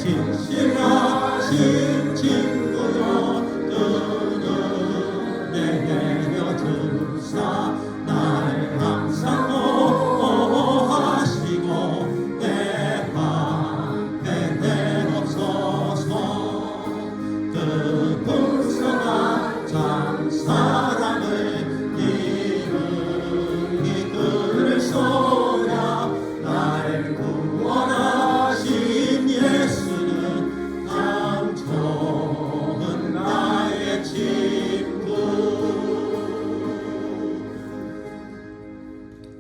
신실하신 친구여 뜨는 내려주사 날 항상 보호하시고 내 밤에 내옵소서. 그 불쌍한 장사랑을 이끌 소야 날 구원하신 예수는 참 좋은 나의 친구.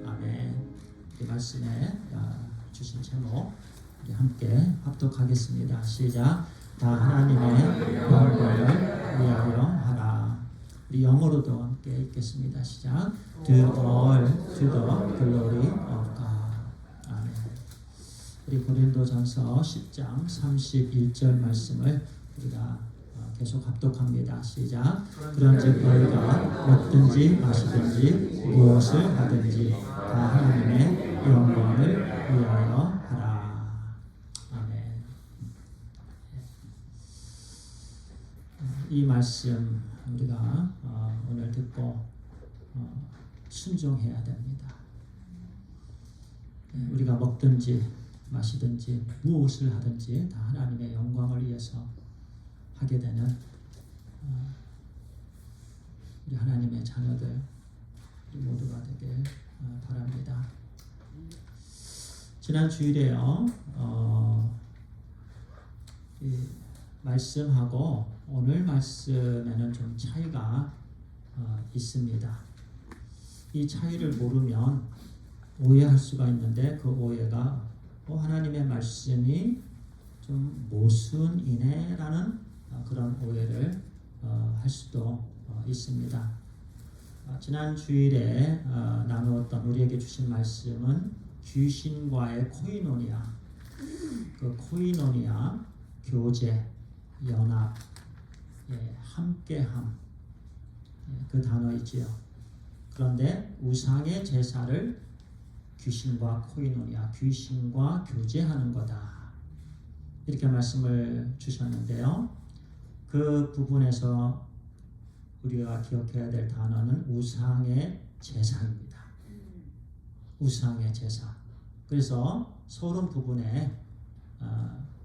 아멘. 이 말씀에 주신 제목 우리 함께 합독하겠습니다. 시작. 다 하나님의 영광을 위하여 하라. 우리 영어로도 함께 읽겠습니다. 시작. To all to the glory of God. 아멘. 우리 고린도전서 10장 31절 말씀을 우리가 계속 합독합니다. 시작. 그런즉 너희가 먹든지 마시든지 무엇을 하든지 다 하나님의 영광을 위하여 하라. 아멘. 이 말씀 우리가 오늘 듣고 순종해야 됩니다. 우리가 먹든지 마시든지 무엇을 하든지 다 하나님의 영광을 위해서 하게 되는 우리 하나님의 자녀들 우리 모두가 되길 바랍니다. 지난 주일에요 이 말씀하고 오늘 말씀에는 좀 차이가 있습니다. 이 차이를 모르면 오해할 수가 있는데 그 오해가 하나님의 말씀이 좀 모순이네라는 그런 오해를 할 수도 있습니다. 지난 주일에 나누었던 우리에게 주신 말씀은 귀신과의 코이노니아, 그 코이노니아 교제, 연합, 함께함, 그 단어이지요. 그런데 우상의 제사를 귀신과 코이노니아, 귀신과 교제하는 거다. 이렇게 말씀을 주셨는데요. 그 부분에서 우리가 기억해야 될 단어는 우상의 제사입니다. 우상의 제사. 그래서 소름 부분에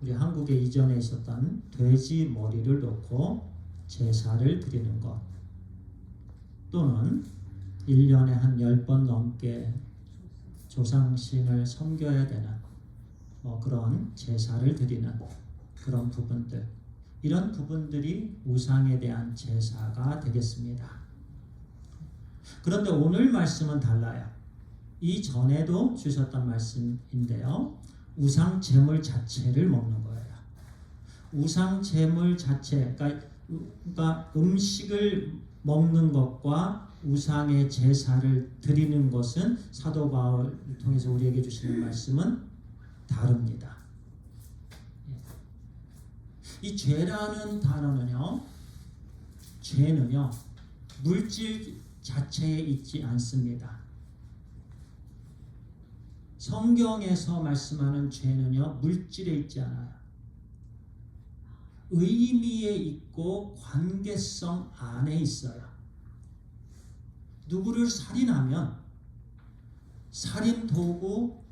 우리 한국에 이전에 있었던 돼지 머리를 놓고 제사를 드리는 것, 또는 1년에 한 10번 넘게 조상신을 섬겨야 되는 그런 제사를 드리는 그런 부분들, 이런 부분들이 우상에 대한 제사가 되겠습니다. 그런데 오늘 말씀은 달라요. 이전에도 주셨던 말씀인데요. 우상 제물 자체를 먹는 거예요. 우상 제물 자체, 그러니까 음식을 먹는 것과 우상의 제사를 드리는 것은 사도 바울을 통해서 우리에게 주시는 말씀은 다릅니다. 이 죄라는 단어는요, 죄는요, 물질 자체에 있지 않습니다. 성경에서 말씀하는 죄는요, 물질에 있지 않아요. 의미에 있고 관계성 안에 있어요. 누구를 살인하면 살인 도구,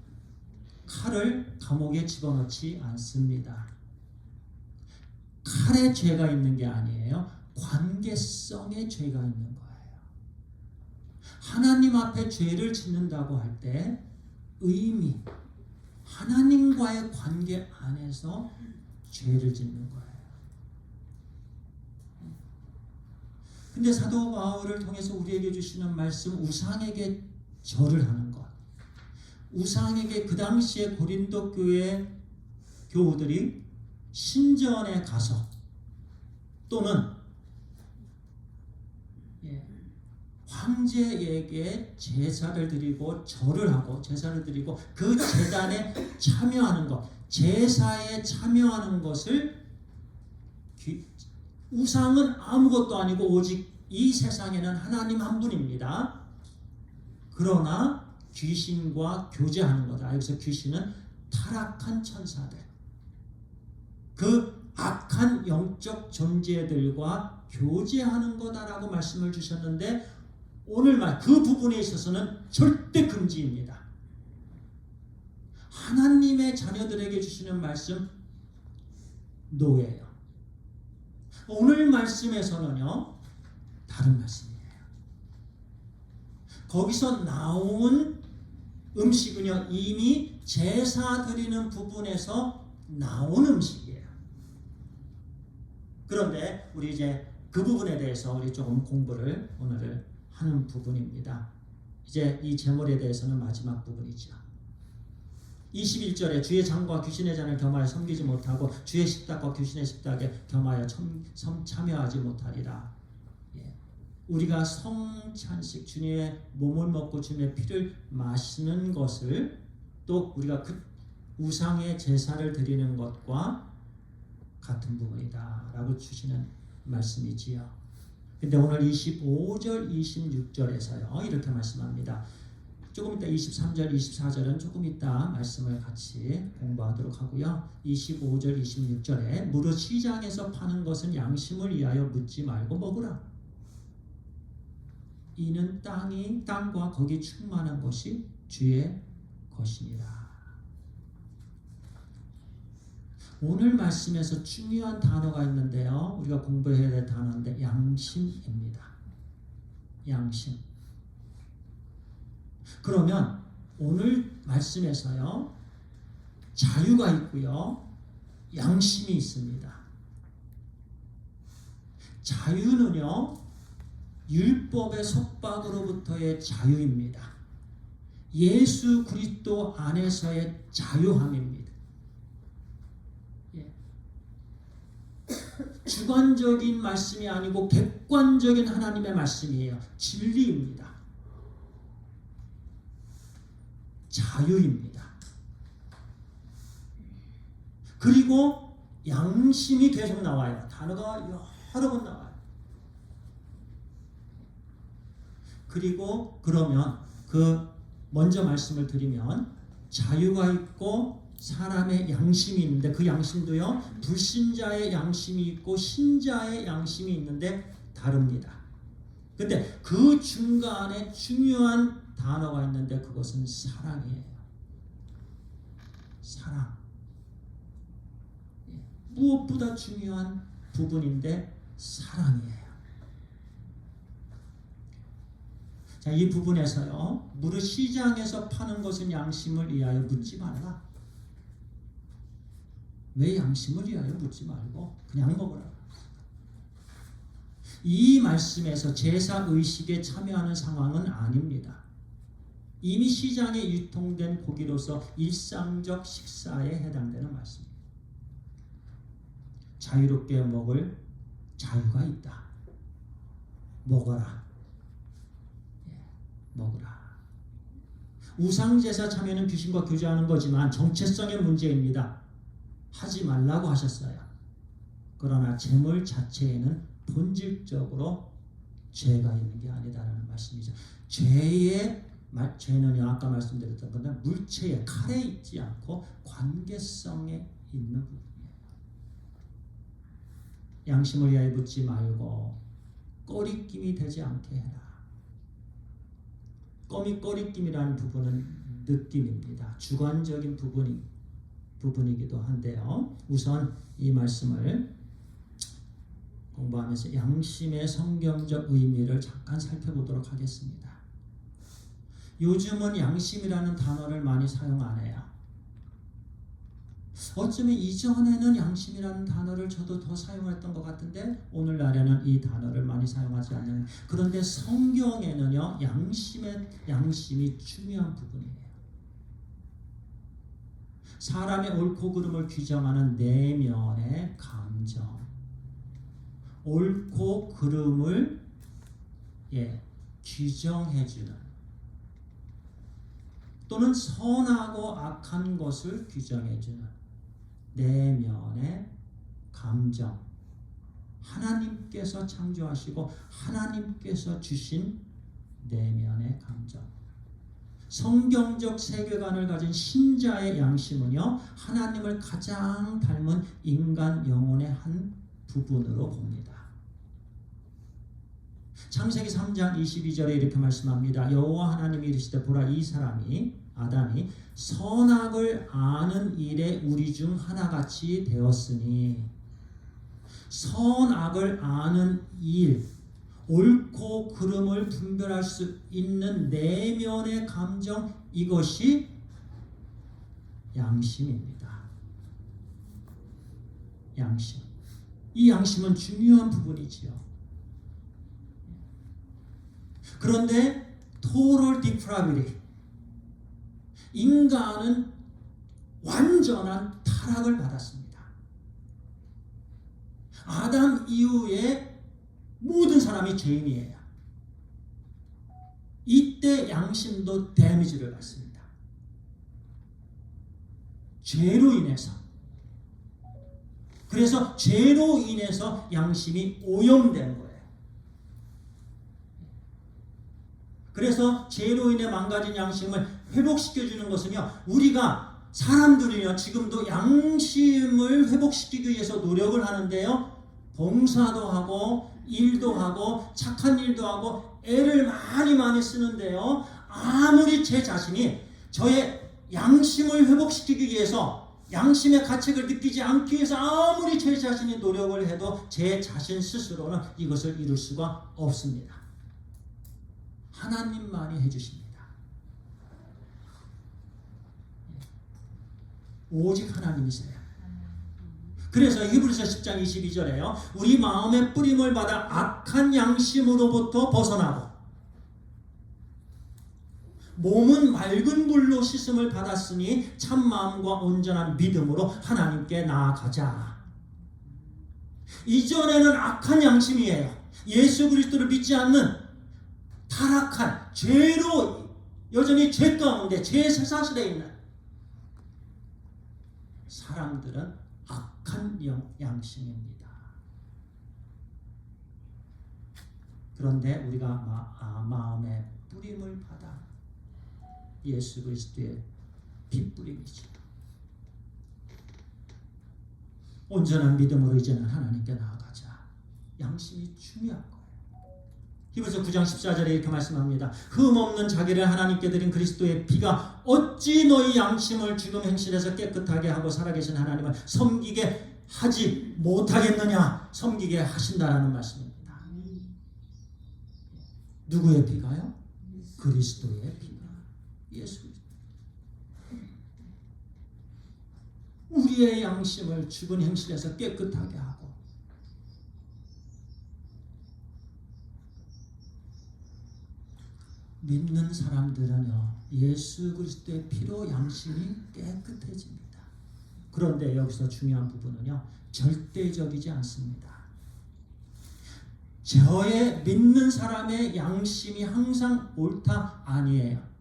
칼을 감옥에 집어넣지 않습니다. 칼에 죄가 있는 게 아니에요. 관계성에 죄가 있는 거예요. 하나님 앞에 죄를 짓는다고 할 때 의미, 하나님과의 관계 안에서 죄를 짓는 거예요. 근데 사도 바울을 통해서 우리에게 주시는 말씀, 우상에게 절을 하는 것, 우상에게 그 당시에 고린도 교회 교우들이 신전에 가서 또는 황제에게 제사를 드리고 절을 하고 제사를 드리고 그 제단에 참여하는 것, 제사에 참여하는 것을 우상은 아무것도 아니고 오직 이 세상에는 하나님 한 분입니다. 그러나 귀신과 교제하는 거다. 여기서 귀신은 타락한 천사들, 그 악한 영적 존재들과 교제하는 거다라고 말씀을 주셨는데 오늘 그 부분에 있어서는 절대 금지입니다. 하나님의 자녀들에게 주시는 말씀 노예요. 오늘 말씀에서는요 다른 말씀이에요. 거기서 나온 음식은요 이미 제사 드리는 부분에서 나온 음식이에요. 그런데 우리 이제 그 부분에 대해서 우리 조금 공부를 오늘 하는 부분입니다. 이제 이 제물에 대해서는 마지막 부분이죠. 21절에 주의 잔과 귀신의 잔을 겸하여 섬기지 못하고 주의 식탁과 귀신의 식탁에 겸하여 참여하지 못하리라. 예. 우리가 성찬식 주님의 몸을 먹고 주님의 피를 마시는 것을 또 우리가 그 우상의 제사를 드리는 것과 같은 부분이다 라고 주시는 말씀이지요. 근데 오늘 25절 26절에서요 이렇게 말씀합니다. 조금 이따 23절 24절은 조금 이따 말씀을 같이 공부하도록 하고요. 25절 26절에 무릇 시장에서 파는 것은 양심을 위하여 묻지 말고 먹으라. 이는 땅과 거기 충만한 것이 주의 것이니라. 오늘 말씀에서 중요한 단어가 있는데요. 우리가 공부해야 될 단어인데 양심입니다. 양심. 그러면 오늘 말씀에서요. 자유가 있고요. 양심이 있습니다. 자유는요. 율법의 속박으로부터의 자유입니다. 예수 그리스도 안에서의 자유함입니다. 예. 주관적인 말씀이 아니고 객관적인 하나님의 말씀이에요. 진리입니다. 자유입니다. 그리고 양심이 계속 나와요. 단어가 여러 번 나와요. 그리고 그러면 먼저 말씀을 드리면 자유가 있고 사람의 양심이 있는데 그 양심도요 불신자의 양심이 있고 신자의 양심이 있는데 다릅니다. 근데 그 중간에 중요한 단어가 있는데 그것은 사랑이에요. 사랑. 무엇보다 중요한 부분인데 사랑이에요. 자, 이 부분에서요. 무릇 시장에서 파는 것은 양심을 위하여 묻지 말라. 왜 양심을 위하여 묻지 말고 그냥 먹으라. 이 말씀에서 제사 의식에 참여하는 상황은 아닙니다. 이미 시장에 유통된 고기로서 일상적 식사에 해당되는 말씀입니다. 자유롭게 먹을 자유가 있다. 먹어라. 먹으라. 우상제사 참여는 귀신과 교제하는 거지만 정체성의 문제입니다. 하지 말라고 하셨어요. 그러나 제물 자체에는 본질적으로 죄가 있는 게 아니다라는 말씀이죠. 죄는요 아까 말씀드렸던 건데 물체에 칼에 있지 않고 관계성에 있는 부분이에요. 양심을 위하여 묻지 말고 꺼리낌이 되지 않게 해라. 꺼리낌이라는 부분은 느낌입니다. 주관적인 부분이기도 한데요. 우선 이 말씀을 공부하면서 양심의 성경적 의미를 잠깐 살펴보도록 하겠습니다. 요즘은 양심이라는 단어를 많이 사용 안 해요. 어쩌면 이전에는 양심이라는 단어를 저도 더 사용했던 것 같은데 오늘날에는 이 단어를 많이 사용하지 않는. 그런데 성경에는요 양심이 중요한 부분이에요. 사람의 옳고 그름을 규정하는 내면의 감정, 옳고 그름을 규정해주는 또는 선하고 악한 것을 규정해주는 내면의 감정, 하나님께서 창조하시고 하나님께서 주신 내면의 감정. 성경적 세계관을 가진 신자의 양심은요, 하나님을 가장 닮은 인간 영혼의 한 부분으로 봅니다. 창세기 3장 22절에 이렇게 말씀합니다. 여호와 하나님이 이르시되 보라, 이 사람이 아담이 선악을 아는 일에 우리 중 하나같이 되었으니, 선악을 아는 일, 옳고 그름을 분별할 수 있는 내면의 감정, 이것이 양심입니다. 양심. 이 양심은 중요한 부분이지요. 그런데 total depravity, 인간은 완전한 타락을 받았습니다. 아담 이후에 모든 사람이 죄인이에요. 이때 양심도 데미지를 받습니다. 죄로 인해서. 그래서 죄로 인해서 양심이 오염된 거예요. 그래서 죄로 인해 망가진 양심을 회복시켜주는 것은요, 우리가 사람들이요 지금도 양심을 회복시키기 위해서 노력을 하는데요, 봉사도 하고 일도 하고 착한 일도 하고 애를 많이 쓰는데요, 아무리 제 자신이 저의 양심을 회복시키기 위해서, 양심의 가책을 느끼지 않기 위해서 아무리 제 자신이 노력을 해도 제 자신 스스로는 이것을 이룰 수가 없습니다. 하나님만이 해주십니다. 오직 하나님이세요. 그래서 히브리서 10장 22절에요. 우리 마음의 뿌림을 받아 악한 양심으로부터 벗어나고 몸은 맑은 물로 씻음을 받았으니 참 마음과 온전한 믿음으로 하나님께 나아가자. 이전에는 악한 양심이에요. 예수 그리스도를 믿지 않는 타락한 죄로 여전히 죄 가운데 죄 사실에 있는 사람들은 악한 양심입니다. 그런데 우리가 마음의 뿌림을 받아 예수 그리스도의 핏뿌림이죠. 온전한 믿음으로 이제는 하나님께 나아가자. 양심이 중요한 거예요. 히브리서 9장 14절에 이렇게 말씀합니다. 흠없는 자기를 하나님께 드린 그리스도의 피가 어찌 너희 양심을 죽음 행실에서 깨끗하게 하고 살아계신 하나님을 섬기게 하지 못하겠느냐. 섬기게 하신다라는 말씀입니다. 누구의 피가요? 그리스도의 피가. 예수 그리스도. 우리의 양심을 죽은 행실에서 깨끗하게 하고 믿는 사람들은요, 예수 그리스도의 피로 양심이 깨끗해집니다. 그런데 여기서 중요한 부분은요, 절대적이지 않습니다. 저의 믿는 사람의 양심이 항상 옳다 아니에요.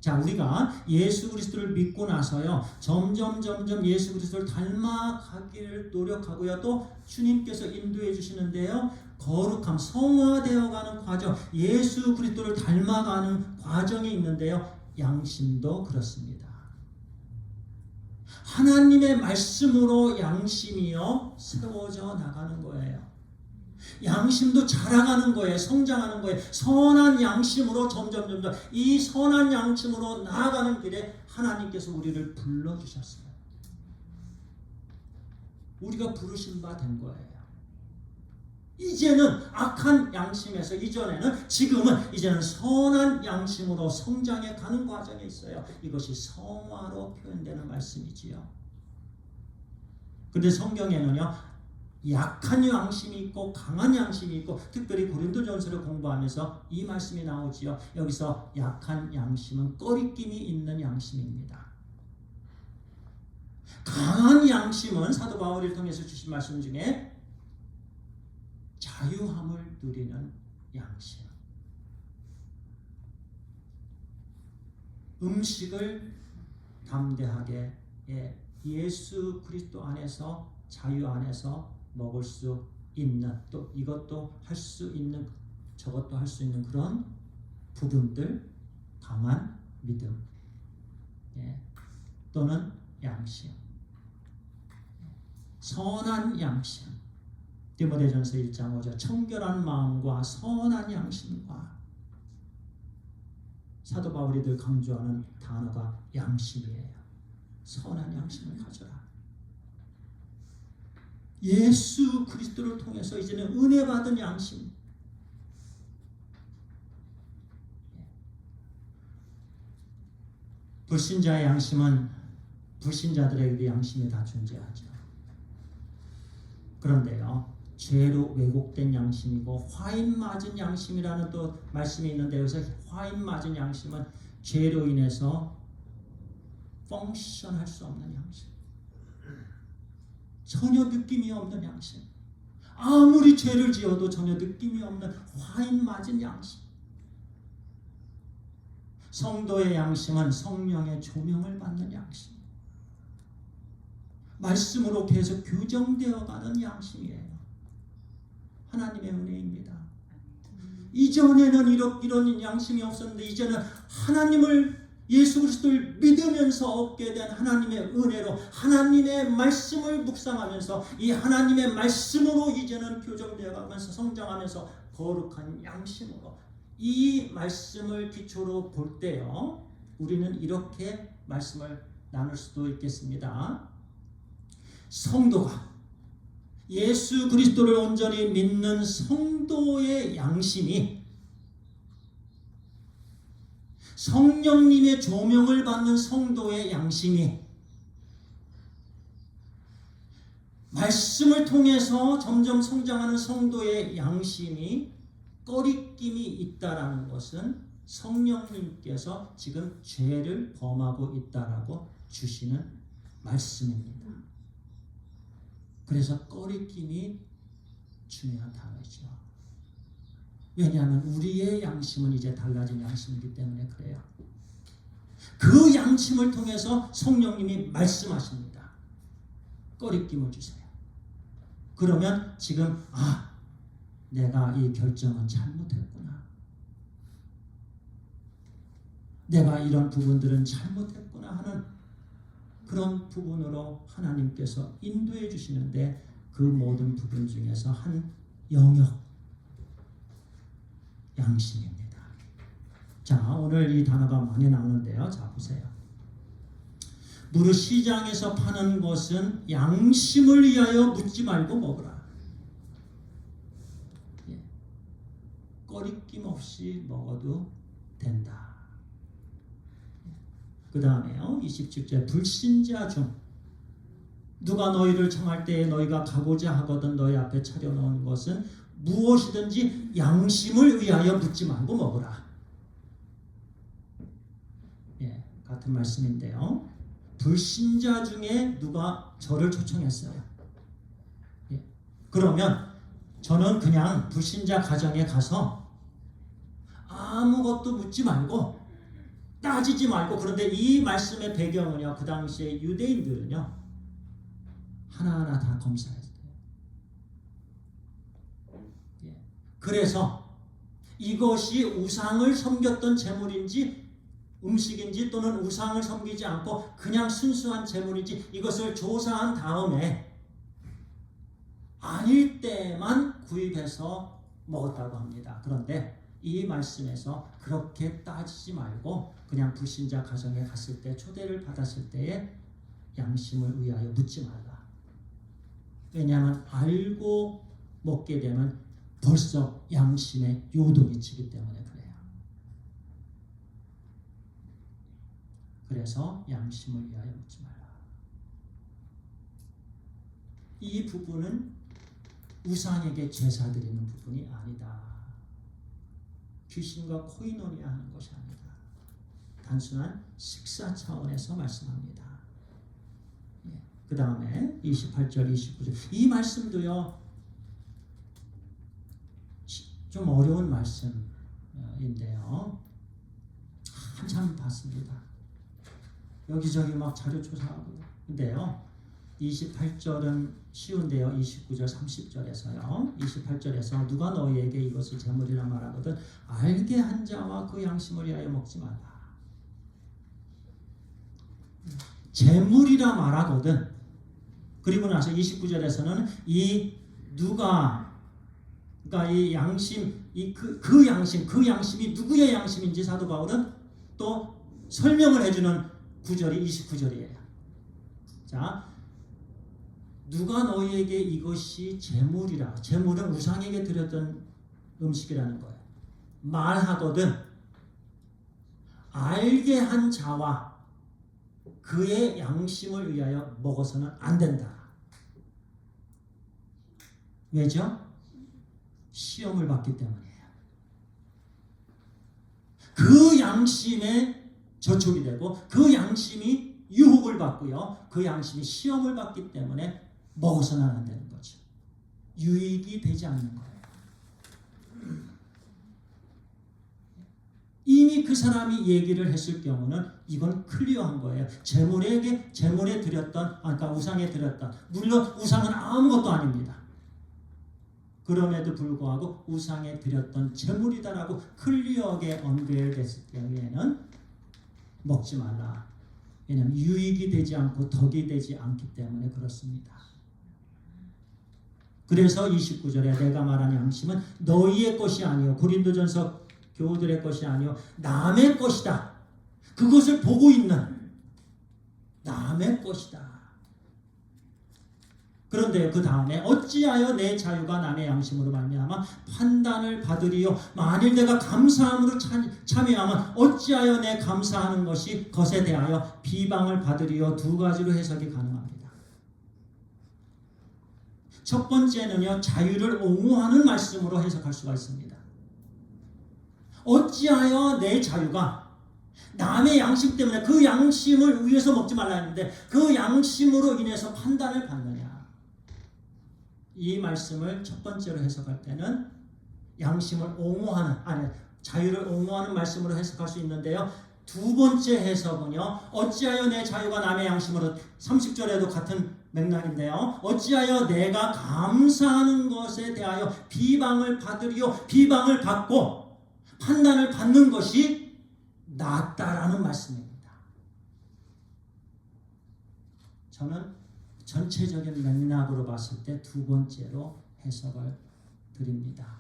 자, 우리가 예수 그리스도를 믿고 나서요, 점점 예수 그리스도를 닮아가기를 노력하고요, 또 주님께서 인도해 주시는데요, 거룩함, 성화되어가는 과정, 예수 그리스도를 닮아가는 과정이 있는데요, 양심도 그렇습니다. 하나님의 말씀으로 양심이요 세워져 나가는 거예요. 양심도 자라가는 거예요. 성장하는 거예요. 선한 양심으로 점점 이 선한 양심으로 나아가는 길에 하나님께서 우리를 불러주셨어요. 우리가 부르신 바 된 거예요. 이제는 악한 양심에서 지금은 선한 양심으로 성장해 가는 과정에 있어요. 이것이 성화로 표현되는 말씀이지요. 근데 성경에는요, 약한 양심이 있고 강한 양심이 있고, 특별히 고린도전서를 공부하면서 이 말씀이 나오지요. 여기서 약한 양심은 꺼리낌이 있는 양심입니다. 강한 양심은 사도 바울을 통해서 주신 말씀 중에 자유함을 누리는 양심. 음식을 담대하게 예수 그리스도 안에서, 자유 안에서 먹을 수 있는, 또 이것도 할 수 있는, 저것도 할 수 있는 그런 부분들, 강한 믿음, 또는 양심, 선한 양심. 디모데전서 1장 5절 청결한 마음과 선한 양심과 사도 바울이 늘 강조하는 단어가 양심이에요. 선한 양심을 가져라. 예수 그리스도를 통해서 이제는 은혜 받은 양심. 불신자의 양심은 불신자들에게도 양심이 다 존재하죠. 그런데요, 죄로 왜곡된 양심이고 화인 맞은 양심이라는 또 말씀이 있는데, 여기서 화인 맞은 양심은 죄로 인해서 펑션할 수 없는 양심, 전혀 느낌이 없는 양심, 아무리 죄를 지어도 전혀 느낌이 없는 화인 맞은 양심. 성도의 양심은 성령의 조명을 받는 양심, 말씀으로 계속 교정되어가는 양심이에요. 하나님의 은혜입니다. 이전에는 이런 양심이 없었는데, 이제는 하나님을, 예수 그리스도를 믿으면서 얻게 된 하나님의 은혜로 하나님의 말씀을 묵상하면서 이 하나님의 말씀으로 이제는 교정되어 가면서 성장하면서 거룩한 양심으로 이 말씀을 기초로 볼 때요, 우리는 이렇게 말씀을 나눌 수도 있겠습니다. 성도가, 예수 그리스도를 온전히 믿는 성도의 양심이 성령님의 조명을 받는 성도의 양심이 말씀을 통해서 점점 성장하는 성도의 양심이 꺼리낌이 있다라는 것은 성령님께서 지금 죄를 범하고 있다라고 주시는 말씀입니다. 그래서 꺼리낌이 중요한 단어이죠. 왜냐하면 우리의 양심은 이제 달라진 양심이기 때문에 그래요. 그 양심을 통해서 성령님이 말씀하십니다. 꺼리낌을 주세요. 그러면 지금 내가 이 결정은 잘못했구나, 내가 이런 부분들은 잘못했구나 하는 그런 부분으로 하나님께서 인도해 주시는데, 그 모든 부분 중에서 한 영역, 양심입니다. 자, 오늘 이 단어가 많이 나오는데요. 자, 보세요. 무릇 시장에서 파는 것은 양심을 위하여 묻지 말고 먹으라. 꺼리낌 없이 먹어도 된다. 그 다음에요, 27절 불신자 중 누가 너희를 청할 때에 너희가 가고자 하거든 너희 앞에 차려놓은 것은 무엇이든지 양심을 위하여 묻지 말고 먹으라. 같은 말씀인데요, 불신자 중에 누가 저를 초청했어요. 그러면 저는 그냥 불신자 가정에 가서 아무것도 묻지 말고 따지지 말고, 그런데 이 말씀의 배경은요, 그 당시에 유대인들은요 하나하나 다 검사했어요. 그래서 이것이 우상을 섬겼던 제물인지 음식인지, 또는 우상을 섬기지 않고 그냥 순수한 제물인지 이것을 조사한 다음에 아닐 때만 구입해서 먹었다고 합니다. 그런데 이 말씀에서 그렇게 따지지 말고 그냥 불신자 가정에 갔을 때, 초대를 받았을 때에 양심을 위하여 묻지 말라. 왜냐하면 알고 먹게 되면 벌써 양심에 요동이 치기 때문에 그래요. 그래서 양심을 위하여 묻지 말라. 이 부분은 우상에게 제사 드리는 부분이 아니다. 귀신과 코이노니아 하는 것이 아니다. 단순한 식사 차원에서 말씀합니다. 그 다음에 28절, 29절 이 말씀도요 좀 어려운 말씀인데요, 한참 봤습니다. 여기저기 막 자료 조사하고. 근데요 28절은 쉬운데요, 29절 30절에서요 28절에서 누가 너희에게 이것을 제물이라 말하거든 알게 한 자와 그 양심을 위하여 먹지 말라. 재물이라 말하거든. 그리고 나서 29절에서는 이 누가, 그러니까 이 양심, 그 양심이 누구의 양심인지 사도 바울은 또 설명을 해주는 구절이 29절이에요. 자, 누가 너희에게 이것이 재물이라. 재물은 우상에게 드렸던 음식이라는 거예요. 말하거든 알게 한 자와 그의 양심을 위하여 먹어서는 안 된다. 왜죠? 시험을 받기 때문이에요. 그 양심에 저촉이 되고 그 양심이 유혹을 받고요. 그 양심이 시험을 받기 때문에 먹어서는 안 되는 거죠. 유익이 되지 않는 거예요. 이미 그 사람이 얘기를 했을 경우는 이건 클리어한 거예요. 재물에 드렸던, 그러니까 우상에 드렸던, 물론 우상은 아무것도 아닙니다. 그럼에도 불구하고 우상에 드렸던 재물이다라고 클리어하게 언급됐을 경우에는 먹지 말라. 왜냐하면 유익이 되지 않고 덕이 되지 않기 때문에 그렇습니다. 그래서 29절에 내가 말한 양심은 너희의 것이 아니요 고린도전서 교우들의 것이 아니요 남의 것이다. 그것을 보고 있는 남의 것이다. 그런데 그 다음에 어찌하여 내 자유가 남의 양심으로 말미암아 판단을 받으리요. 만일 내가 감사함으로 참여하면 어찌하여 내 감사하는 것이 것에 대하여 비방을 받으리요. 두 가지로 해석이 가능합니다. 첫 번째는요, 자유를 옹호하는 말씀으로 해석할 수가 있습니다. 어찌하여 내 자유가 남의 양심 때문에 그 양심을 위해서 먹지 말라 했는데 그 양심으로 인해서 판단을 받느냐. 이 말씀을 첫 번째로 해석할 때는 양심을 옹호하는, 자유를 옹호하는 말씀으로 해석할 수 있는데요. 두 번째 해석은요, 어찌하여 내 자유가 남의 양심으로, 30절에도 같은 맥락인데요. 어찌하여 내가 감사하는 것에 대하여 비방을 받으리요. 비방을 받고 판단을 받는 것이 낫다라는 말씀입니다. 저는 전체적인 맥락으로 봤을 때 두 번째로 해석을 드립니다.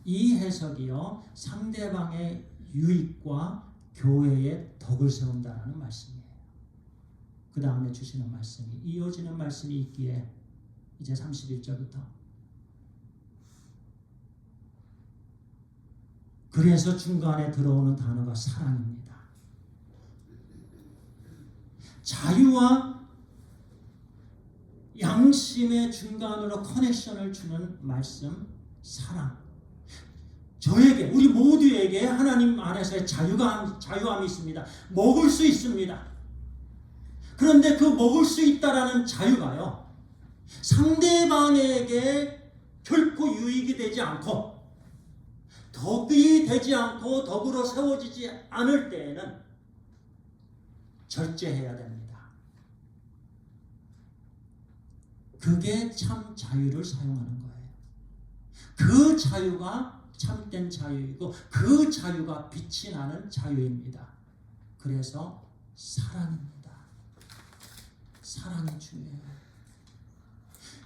이 해석이요, 상대방의 유익과 교회의 덕을 세운다는 말씀이에요. 그 다음에 주시는 말씀이, 이어지는 말씀이 있기에 이제 31절부터, 그래서 중간에 들어오는 단어가 사랑입니다. 자유와 양심의 중간으로 커넥션을 주는 말씀, 사랑. 저에게, 우리 모두에게 하나님 안에서의 자유함이 있습니다. 먹을 수 있습니다. 그런데 그 먹을 수 있다라는 자유가요, 상대방에게 결코 유익이 되지 않고 덕이 되지 않고 덕으로 세워지지 않을 때에는 절제해야 됩니다. 그게 참 자유를 사용하는 거예요. 그 자유가 참된 자유이고 그 자유가 빛이 나는 자유입니다. 그래서 사랑입니다. 사랑이 중요해요.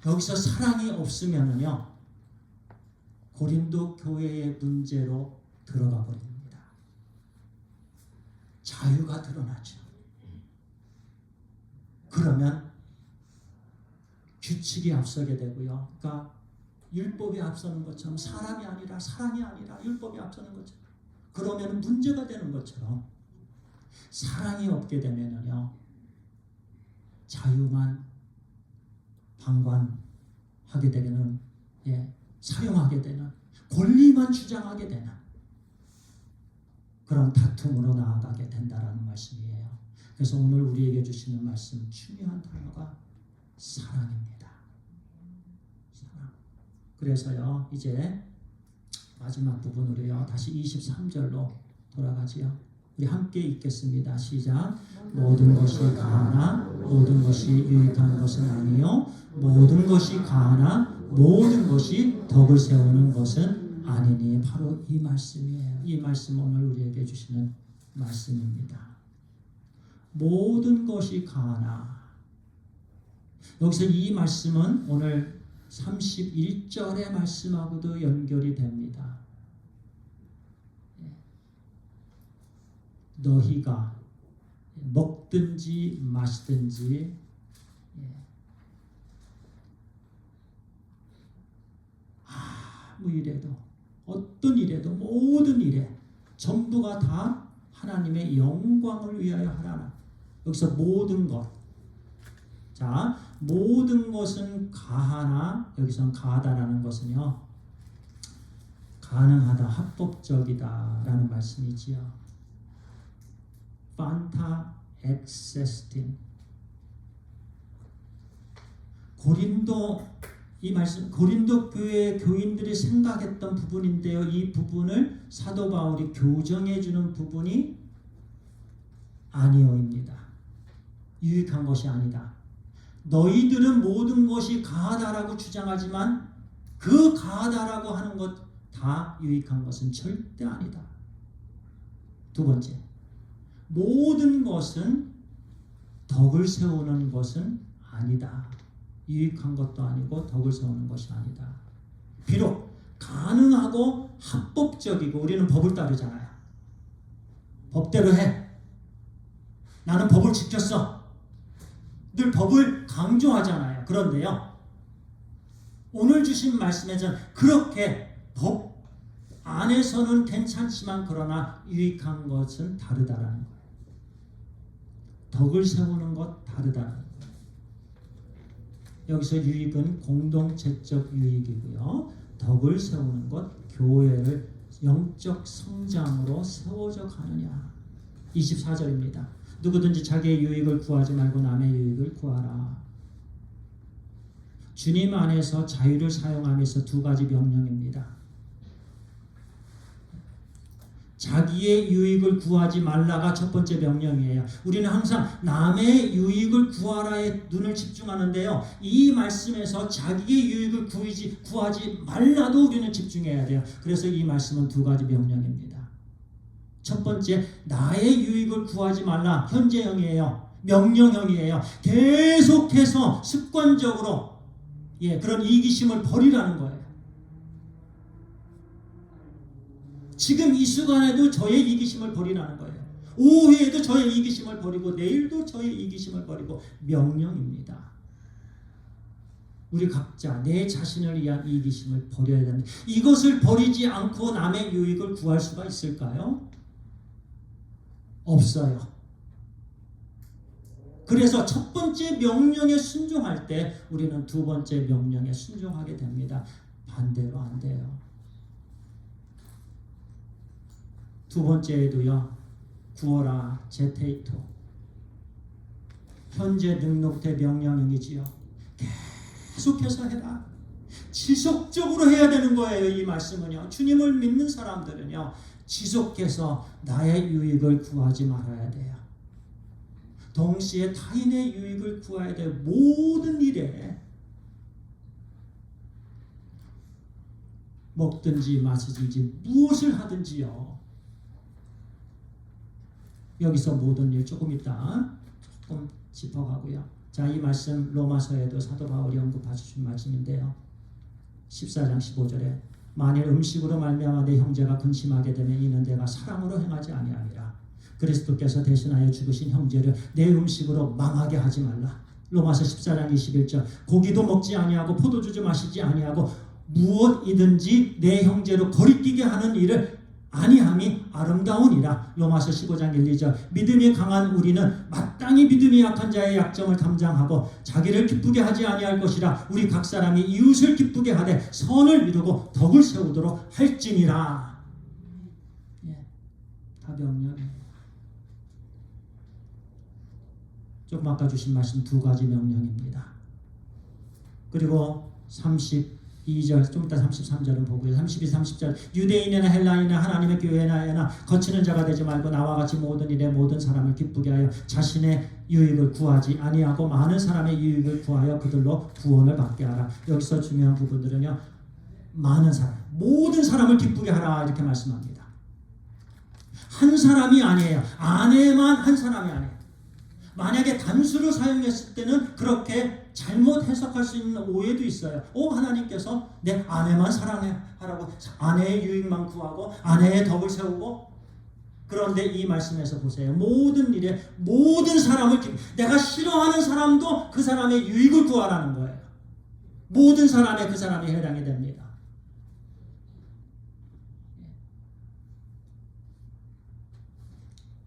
여기서 사랑이 없으면요, 고린도 교회의 문제로 들어가 버립니다. 자유가 드러나죠. 그러면 규칙이 앞서게 되고요. 그러니까 율법이 앞서는 것처럼, 사람이 아니라 사랑이 아니라 율법이 앞서는 것처럼, 그러면 문제가 되는 것처럼 사랑이 없게 되면요, 자유만 방관하게 되는, 사용하게 되는, 권리만 주장하게 되는 그런 다툼으로 나아가게 된다라는 말씀이에요. 그래서 오늘 우리에게 주시는 말씀, 중요한 단어가 사랑입니다. 사랑. 그래서요, 이제 마지막 부분으로요, 다시 23절로 돌아가지요. 우리 함께 읽겠습니다. 시작. 모든 것이 가하나 모든 것이 유익한 것은 아니요 모든 것이 가하나 모든 것이 덕을 세우는 것은 아니니. 바로 이 말씀이에요. 이 말씀 오늘 우리에게 주시는 말씀입니다. 모든 것이 가하나. 여기서 이 말씀은 오늘 31절의 말씀하고도 연결이 됩니다. 너희가 먹든지 마시든지 아무 일에도 어떤 일에도 모든 일에 전부가 다 하나님의 영광을 위하여 하라. 여기서 모든 것. 자, 모든 것은 가하나, 여기서는 가하다라는 것은요, 가능하다, 합법적이다 라는 말씀이지요. 판타 엑세스틴. 이 말씀 고린도 교회 교인들이 생각했던 부분인데요. 이 부분을 사도 바울이 교정해 주는 부분이 아니오입니다. 유익한 것이 아니다. 너희들은 모든 것이 가하다라고 주장하지만 그 가하다라고 하는 것 다 유익한 것은 절대 아니다. 두 번째, 모든 것은 덕을 세우는 것은 아니다. 유익한 것도 아니고 덕을 세우는 것이 아니다. 비록 가능하고 합법적이고, 우리는 법을 따르잖아요. 법대로 해. 나는 법을 지켰어. 늘 법을 강조하잖아요. 그런데요, 오늘 주신 말씀에서는 그렇게 법 안에서는 괜찮지만 그러나 유익한 것은 다르다라는 거예요. 덕을 세우는 것 다르다라는 거예요. 여기서 유익은 공동체적 유익이고요. 덕을 세우는 것, 교회를 영적 성장으로 세워져 가느냐. 24절입니다. 누구든지 자기의 유익을 구하지 말고 남의 유익을 구하라. 주님 안에서 자유를 사용하면서 두 가지 명령입니다. 자기의 유익을 구하지 말라가 첫 번째 명령이에요. 우리는 항상 남의 유익을 구하라에 눈을 집중하는데요. 이 말씀에서 자기의 유익을 구하지 말라도 우리는 집중해야 돼요. 그래서 이 말씀은 두 가지 명령입니다. 첫 번째, 나의 유익을 구하지 말라. 현재형이에요. 명령형이에요. 계속해서 습관적으로 그런 이기심을 버리라는 거예요. 지금 이 시간에도 저의 이기심을 버리라는 거예요. 오후에도 저의 이기심을 버리고 내일도 저의 이기심을 버리고 명령입니다. 우리 각자 내 자신을 위한 이기심을 버려야 됩니다. 이것을 버리지 않고 남의 유익을 구할 수가 있을까요? 없어요. 그래서 첫 번째 명령에 순종할 때 우리는 두 번째 명령에 순종하게 됩니다. 반대로 안 돼요. 두 번째에도요, 구어라 제테이토. 현재 능력대 명령형이지요. 계속해서 해라. 지속적으로 해야 되는 거예요. 이 말씀은요. 주님을 믿는 사람들은요, 지속해서 나의 유익을 구하지 말아야 돼요. 동시에 타인의 유익을 구해야 돼요. 모든 일에 먹든지 마시든지 무엇을 하든지요. 여기서 모든 일 조금 짚어가고요. 자, 이 말씀 로마서에도 사도 바울이 언급하신 말씀인데요. 14장 15절에 만일 음식으로 말미암아 내 형제가 근심하게 되면 이는 내가 사랑으로 행하지 아니하니라. 그리스도께서 대신하여 죽으신 형제를 내 음식으로 망하게 하지 말라. 로마서 14장 21절 고기도 먹지 아니하고 포도주도 마시지 아니하고 무엇이든지 내 형제로 거리끼게 하는 일을 아니함이 아름다우니라. 로마서 15장 1, 2절 믿음이 강한 우리는 마땅히 믿음이 약한 자의 약점을 감장하고 자기를 기쁘게 하지 아니할 것이라. 우리 각 사람이 이웃을 기쁘게 하되 선을 이루고 덕을 세우도록 할지니라. 다 명령이에요. 조금 아까 주신 말씀 두 가지 명령입니다. 그리고 32절, 좀 이따 33절을 보고요. 32, 30절 유대인이나 헬라인이나 하나님의 교회나 거치는 자가 되지 말고 나와 같이 모든 일에 모든 사람을 기쁘게 하여 자신의 유익을 구하지 아니하고 많은 사람의 유익을 구하여 그들로 구원을 받게 하라. 여기서 중요한 부분들은요, 많은 사람, 모든 사람을 기쁘게 하라 이렇게 말씀합니다. 한 사람이 아니에요. 아내만 한 사람이 아니에요. 만약에 단수를 사용했을 때는 그렇게 잘못 해석할 수 있는 오해도 있어요. 하나님께서 내 아내만 사랑하라고, 아내의 유익만 구하고 아내의 덕을 세우고. 그런데 이 말씀에서 보세요. 모든 일에 모든 사람을, 내가 싫어하는 사람도 그 사람의 유익을 구하라는 거예요. 모든 사람에 그 사람이 해당이 됩니다.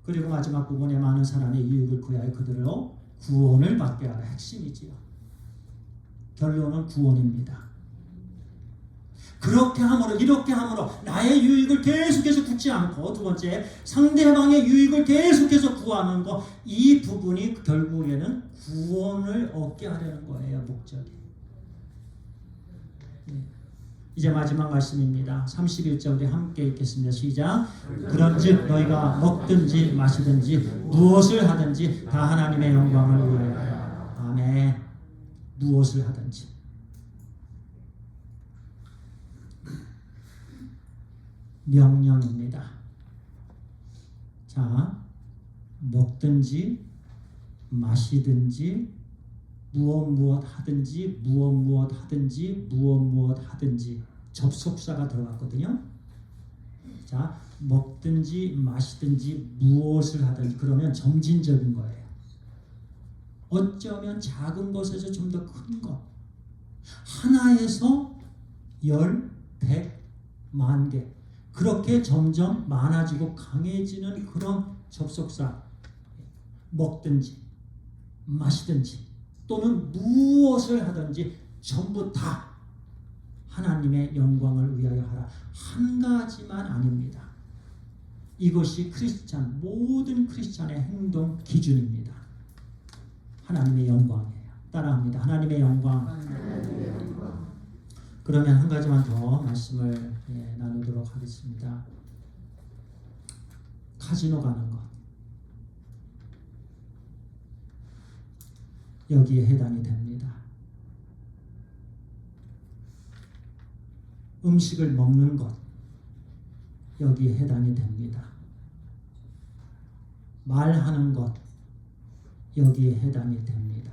그리고 마지막 부분에 많은 사람의 유익을 구하여 그들로 구원을 받게 하라. 핵심이지요. 결론은 구원입니다. 그렇게 함으로, 이렇게 함으로 나의 유익을 계속해서 굳지 않고, 두 번째, 상대방의 유익을 계속해서 구하는 것, 이 부분이 결국에는 구원을 얻게 하려는 거예요. 목적이. 이제 마지막 말씀입니다. 31절 우리 함께 읽겠습니다. 시작. 그런즉 너희가 먹든지 마시든지 무엇을 하든지 다 하나님의 영광을 위하여 하라. 아멘. 무엇을 하든지. 명령입니다. 자, 먹든지 마시든지 무엇 하든지 무엇 하든지 무엇 하든지 접속사가 들어갔거든요. 자, 먹든지 마시든지 무엇을 하든지, 그러면 점진적인 거예요. 어쩌면 작은 것에서 좀 더 큰 것, 하나에서 10, 100, 10,000개, 그렇게 점점 많아지고 강해지는 그런 접속사. 먹든지 마시든지 또는 무엇을 하든지 전부 다 하나님의 영광을 위하여 하라. 한 가지만 아닙니다. 이것이 모든 크리스찬의 행동 기준입니다. 하나님의 영광이에요. 따라합니다. 하나님의 영광. 그러면 한 가지만 더 말씀을 나누도록 하겠습니다. 카지노 가는 것. 여기에 해당이 됩니다. 음식을 먹는 것, 여기에 해당이 됩니다. 말하는 것, 여기에 해당이 됩니다.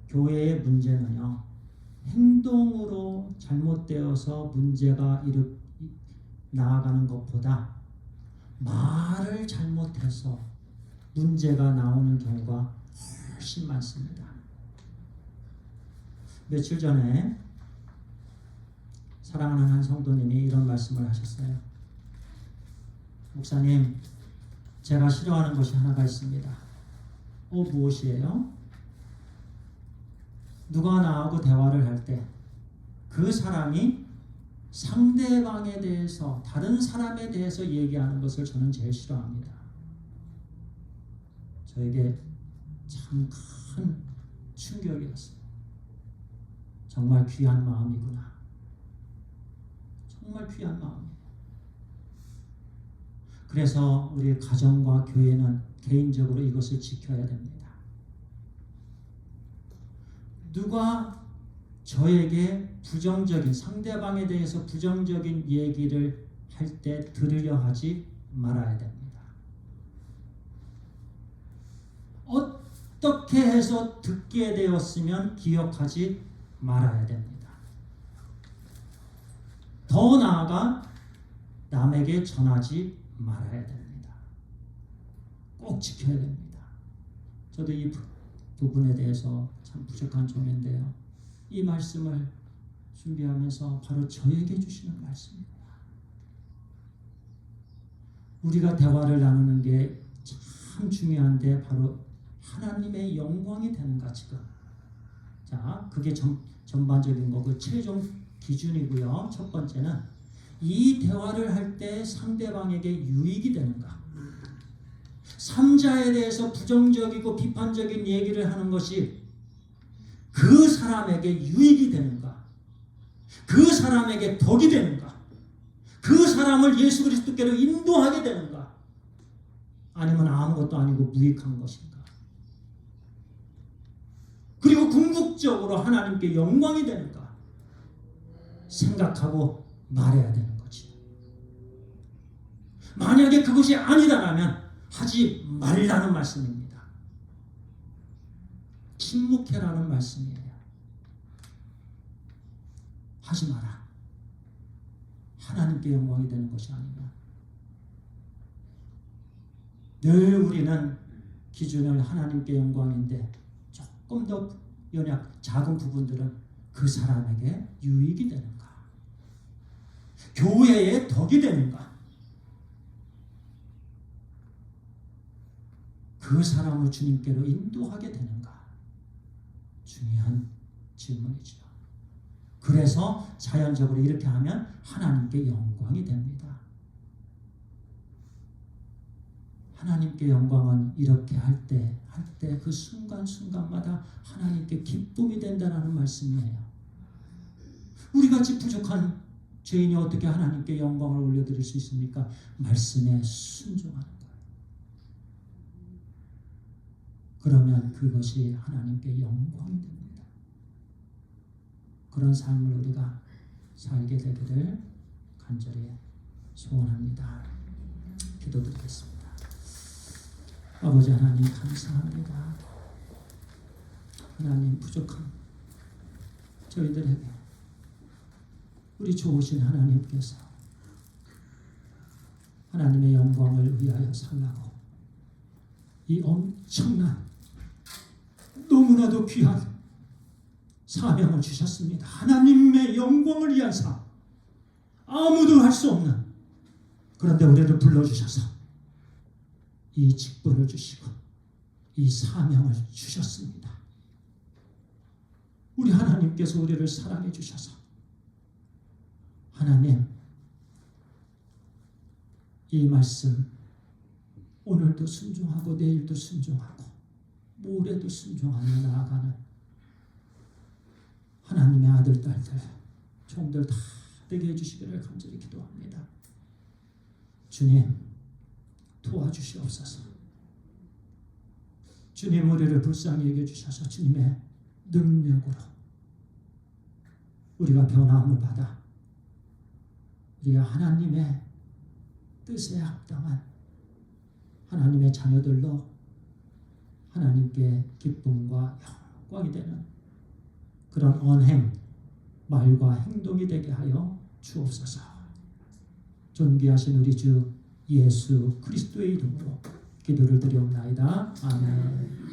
교회의 문제는요, 행동으로 잘못되어서 문제가 나아가는 것보다 말을 잘못해서 문제가 나오는 경우가 훨씬 많습니다. 며칠 전에 사랑하는 한 성도님이 이런 말씀을 하셨어요. 목사님, 제가 싫어하는 것이 하나가 있습니다. 무엇이에요? 누가 나하고 대화를 할 때 그 사람이 상대방에 대해서, 다른 사람에 대해서 얘기하는 것을 저는 제일 싫어합니다. 저에게 참 큰 충격이었어요. 정말 귀한 마음이구나. 정말 귀한 마음이에요. 그래서 우리 가정과 교회는 개인적으로 이것을 지켜야 됩니다. 누가 저에게 부정적인, 상대방에 대해서 부정적인 얘기를 할 때 들으려 하지 말아야 됩니다. 어떻게 해서 듣게 되었으면 기억하지 말아야 됩니다. 더 나아가 남에게 전하지 말아야 됩니다. 꼭 지켜야 됩니다. 저도 이 부분에 대해서 참 부족한 종인데요. 이 말씀을 준비하면서 바로 저에게 주시는 말씀입니다. 우리가 대화를 나누는 게 참 중요한데 바로 하나님의 영광이 되는가 지금. 자, 그게 전반적인 거고 최종 기준이고요. 첫 번째는 이 대화를 할 때 상대방에게 유익이 되는가. 3자에 대해서 부정적이고 비판적인 얘기를 하는 것이 그 사람에게 유익이 되는가, 그 사람에게 덕이 되는가, 그 사람을 예수 그리스도께로 인도하게 되는가, 아니면 아무것도 아니고 무익한 것인가. 그리고 궁극적으로 하나님께 영광이 되는가 생각하고 말해야 되는 거지. 만약에 그것이 아니다라면 하지 말라는 말씀입니다. 침묵해라는 말씀이에요. 하지 마라. 하나님께 영광이 되는 것이 아니면 늘 우리는 기준을 하나님께 영광인데 조금 더 작은 부분들은 그 사람에게 유익이 되는가? 교회의 덕이 되는가? 그 사람을 주님께로 인도하게 되는가? 중요한 질문이죠. 그래서 자연적으로 이렇게 하면 하나님께 영광이 됩니다. 하나님께 영광은 이렇게 할 때 그 순간순간마다 하나님께 기쁨이 된다는 말씀이에요. 우리같이 부족한 죄인이 어떻게 하나님께 영광을 올려드릴 수 있습니까? 말씀에 순종하는 거예요. 그러면 그것이 하나님께 영광이 됩니다. 그런 삶을 우리가 살게 되기를 간절히 소원합니다. 기도드리겠습니다. 아버지 하나님 감사합니다. 하나님 부족한 저희들에게 우리 좋으신 하나님께서 하나님의 영광을 위하여 살라고 이 엄청난 너무나도 귀한 사명을 주셨습니다. 하나님의 영광을 위한 삶, 아무도 할 수 없는, 그런데 우리를 불러주셔서 이 직분을 주시고 이 사명을 주셨습니다. 우리 하나님께서 우리를 사랑해 주셔서 하나님 이 말씀 오늘도 순종하고 내일도 순종하고 모레도 순종하며 나아가는 하나님의 아들, 딸들, 종들 다 되게 해주시기를 간절히 기도합니다. 주님 도와주시옵소서. 주님 우리를 불쌍히 여겨주셔서 주님의 능력으로 우리가 변화함을 받아 우리가 하나님의 뜻에 합당한 하나님의 자녀들로 하나님께 기쁨과 영광이 되는 그런 언행, 말과 행동이 되게 하여 주옵소서. 존귀하신 우리 주 예수 그리스도의 이름으로 기도를 드리옵나이다. 아멘.